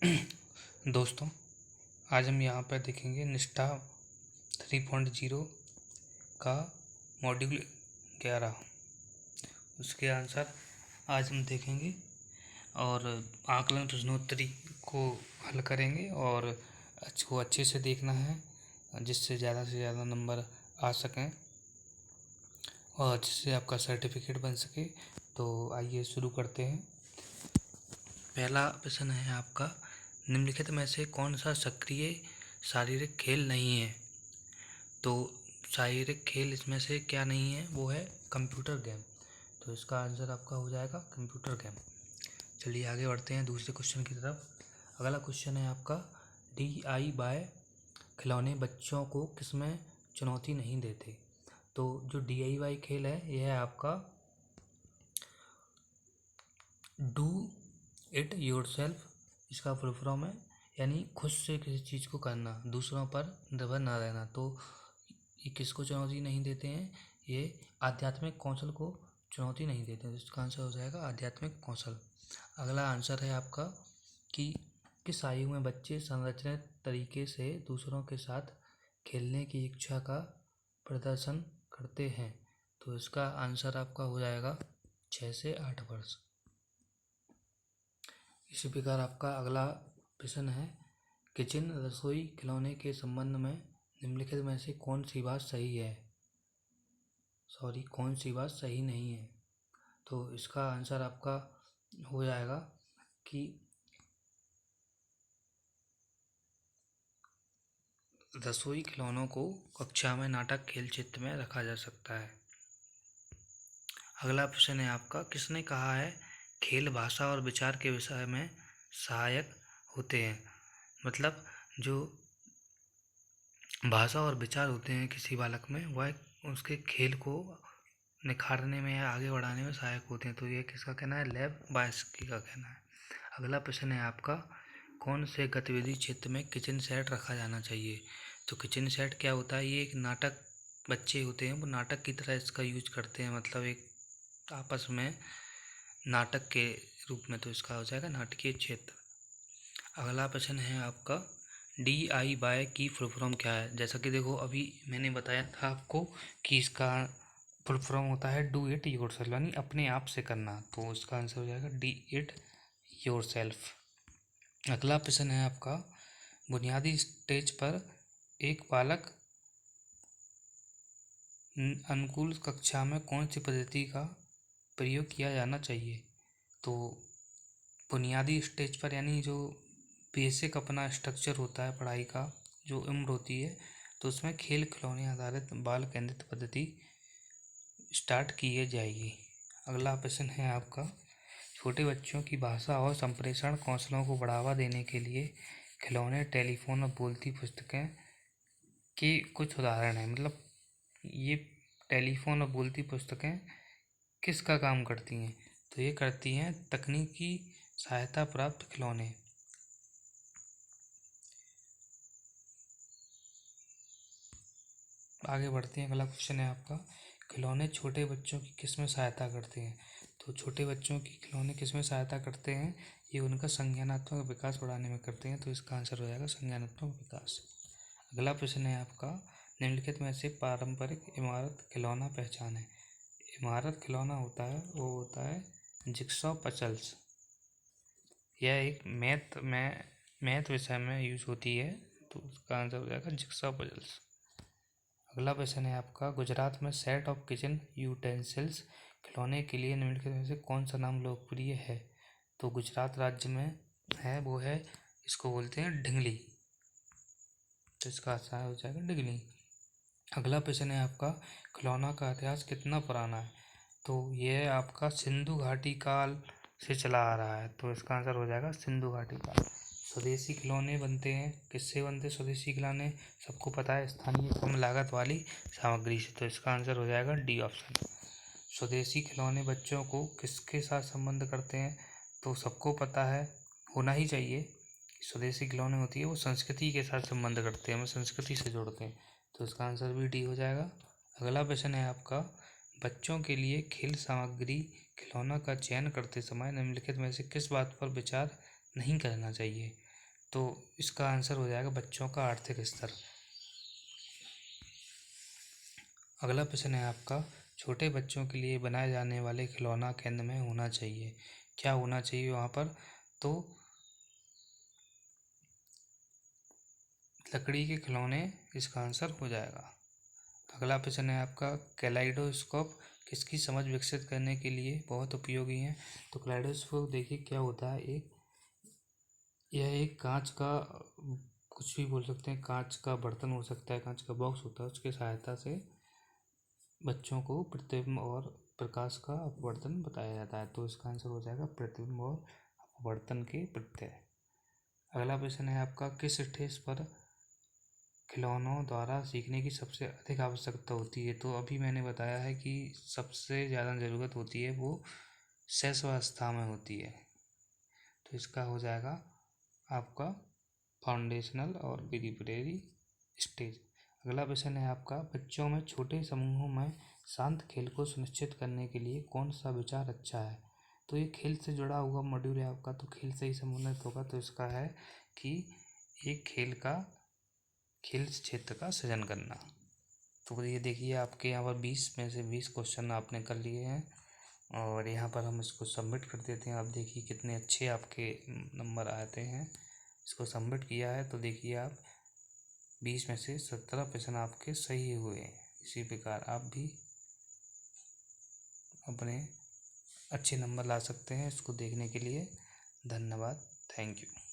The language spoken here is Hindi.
दोस्तों, आज हम यहाँ पर देखेंगे निष्ठा 3.0 का मॉड्यूल 11। उसके आंसर आज हम देखेंगे और आकलन प्रश्नोत्तरी को हल करेंगे और को अच्छे से देखना है जिससे ज़्यादा से ज़्यादा नंबर आ सकें और जिससे आपका सर्टिफिकेट बन सके। तो आइए शुरू करते हैं। पहला प्रश्न है आपका, निम्नलिखित में से कौन सा सक्रिय शारीरिक खेल नहीं है? तो शारीरिक खेल इसमें से क्या नहीं है, वो है कंप्यूटर गेम। तो इसका आंसर आपका हो जाएगा कंप्यूटर गेम। चलिए आगे बढ़ते हैं दूसरे क्वेश्चन की तरफ। अगला क्वेश्चन है आपका, DIY खिलौने बच्चों को किसमें चुनौती नहीं देते? तो जो DIY खेल है यह है आपका डू इट योरसेल्फ, इसका फुल फॉर्म है, यानी खुद से किसी चीज़ को करना, दूसरों पर निर्भर ना रहना। तो ये किसको चुनौती नहीं देते हैं? ये आध्यात्मिक कौशल को चुनौती नहीं देते हैं। इसका आंसर हो जाएगा आध्यात्मिक कौशल। अगला आंसर है आपका कि किस आयु में बच्चे संरचित तरीके से दूसरों के साथ खेलने की इच्छा का प्रदर्शन करते हैं? तो इसका आंसर आपका हो जाएगा 6 से 8 वर्ष। इसी प्रकार आपका अगला प्रश्न है, किचन रसोई खिलौने के संबंध में निम्नलिखित में से कौन सी बात सही है? कौन सी बात सही नहीं है? तो इसका आंसर आपका हो जाएगा कि रसोई खिलौनों को कक्षा में नाटक खेल चित्र में रखा जा सकता है। अगला प्रश्न है आपका, किसने कहा है खेल भाषा और विचार के विषय में सहायक होते हैं? मतलब जो भाषा और विचार होते हैं किसी बालक में, वह उसके खेल को निखारने में या आगे बढ़ाने में सहायक होते हैं। तो ये किसका कहना है? लेव वायस्की का कहना है। अगला प्रश्न है आपका, कौन से गतिविधि क्षेत्र में किचन सेट रखा जाना चाहिए? तो किचन सेट क्या होता है? ये एक नाटक, बच्चे होते हैं वो नाटक की तरह इसका यूज करते हैं, मतलब एक आपस में नाटक के रूप में। तो इसका हो जाएगा नाटकीय क्षेत्र। अगला प्रश्न है आपका, DIY की फुल फॉर्म क्या है? जैसा कि देखो अभी मैंने बताया था आपको कि इसका फुल फॉर्म होता है डू इट योरसेल्फ, यानी अपने आप से करना। तो इसका आंसर हो जाएगा डी इट योरसेल्फ। अगला प्रश्न है आपका, बुनियादी स्टेज पर एक बालक अनुकूल कक्षा में कौन सी पद्धति का प्रयोग किया जाना चाहिए? तो बुनियादी स्टेज पर यानी जो बेसिक अपना स्ट्रक्चर होता है पढ़ाई का, जो उम्र होती है, तो उसमें खेल खिलौने आधारित बाल केंद्रित पद्धति स्टार्ट की जाएगी। अगला प्रश्न है आपका, छोटे बच्चों की भाषा और संप्रेषण कौशलों को बढ़ावा देने के लिए खिलौने, टेलीफोन और बोलती पुस्तकें के कुछ उदाहरण हैं। मतलब ये टेलीफोन और बोलती पुस्तकें किसका काम करती हैं? तो ये करती हैं तकनीकी सहायता प्राप्त खिलौने। आगे बढ़ते हैं। अगला क्वेश्चन है आपका, खिलौने छोटे बच्चों की किस में सहायता करते हैं? तो छोटे बच्चों की खिलौने किस में सहायता करते हैं? ये उनका संज्ञानात्मक विकास बढ़ाने में करते हैं। तो इसका आंसर हो जाएगा संज्ञानात्मक विकास। अगला प्रश्न है आपका, निम्नलिखित में से पारंपरिक इमारत खिलौना पहचान है। इमारत खिलौना होता है वो होता है जिक्सॉ पजल्स। यह एक मैथ विषय में यूज होती है। तो उसका आंसर हो जाएगा जिक्सॉ पजल्स। अगला प्रश्न है आपका, गुजरात में सेट ऑफ किचन यूटेंसिल्स खिलौने के लिए निम्नलिखित में से कौन सा नाम लोकप्रिय है? तो गुजरात राज्य में है वो है, इसको बोलते हैं ढिंगली। तो इसका आंसर हो जाएगा ढिंगली। अगला प्रश्न है आपका, खिलौना का इतिहास कितना पुराना है? तो यह आपका सिंधु घाटी काल से चला आ रहा है। तो इसका आंसर हो जाएगा सिंधु घाटी काल। स्वदेशी खिलौने बनते हैं, किससे बनते हैं स्वदेशी खिलौने? सबको पता है, स्थानीय कम लागत वाली सामग्री से। तो इसका आंसर हो जाएगा डी ऑप्शन। स्वदेशी खिलौने बच्चों को किसके साथ संबंध करते हैं? तो सबको पता है, होना ही चाहिए, स्वदेशी खिलौने होती है वो संस्कृति के साथ संबंध करते हैं, हमें संस्कृति से जोड़ते हैं। तो इसका आंसर भी डी हो जाएगा। अगला प्रश्न है आपका, बच्चों के लिए खेल सामग्री खिलौना का चयन करते समय निम्नलिखित में से किस बात पर विचार नहीं करना चाहिए? तो इसका आंसर हो जाएगा बच्चों का आर्थिक स्तर। अगला प्रश्न है आपका, छोटे बच्चों के लिए बनाए जाने वाले खिलौना केंद्र में होना चाहिए। क्या होना चाहिए वहाँ पर? तो लकड़ी के खिलौने इसका आंसर हो जाएगा। अगला प्रश्न है आपका, कैलाइडोस्कोप किसकी समझ विकसित करने के लिए बहुत उपयोगी है? तो कैलाइडोस्कोप देखिए क्या होता है, यह एक कांच का, कुछ भी बोल सकते हैं, कांच का बर्तन हो सकता है, कांच का बॉक्स होता है, उसकी सहायता से बच्चों को प्रतिबिंब और प्रकाश का अपवर्तन बताया जाता है। तो इसका आंसर हो जाएगा प्रतिबिंब और अपवर्तन के प्रत्यय। अगला प्रश्न है आपका, किस स्टेज पर खिलौनों द्वारा सीखने की सबसे अधिक आवश्यकता होती है? तो अभी मैंने बताया है कि सबसे ज़्यादा ज़रूरत होती है वो शैशवावस्था में होती है। तो इसका हो जाएगा आपका फाउंडेशनल और प्रीलिमिनरी स्टेज। अगला प्रश्न है आपका, बच्चों में छोटे समूहों में शांत खेल को सुनिश्चित करने के लिए कौन सा विचार अच्छा है? तो ये खेल से जुड़ा हुआ मॉड्यूल है आपका, तो खेल से ही संबंधित होगा। तो इसका है कि एक खेल क्षेत्र का सृजन करना। तो ये देखिए आपके यहाँ पर 20 में से 20 क्वेश्चन आपने कर लिए हैं और यहाँ पर हम इसको सबमिट कर देते हैं। आप देखिए कितने अच्छे आपके नंबर आते हैं। इसको सबमिट किया है तो देखिए आप 20 में से 17 प्रश्न आपके सही हुए हैं। इसी प्रकार आप भी अपने अच्छे नंबर ला सकते हैं। इसको देखने के लिए धन्यवाद। Thank you.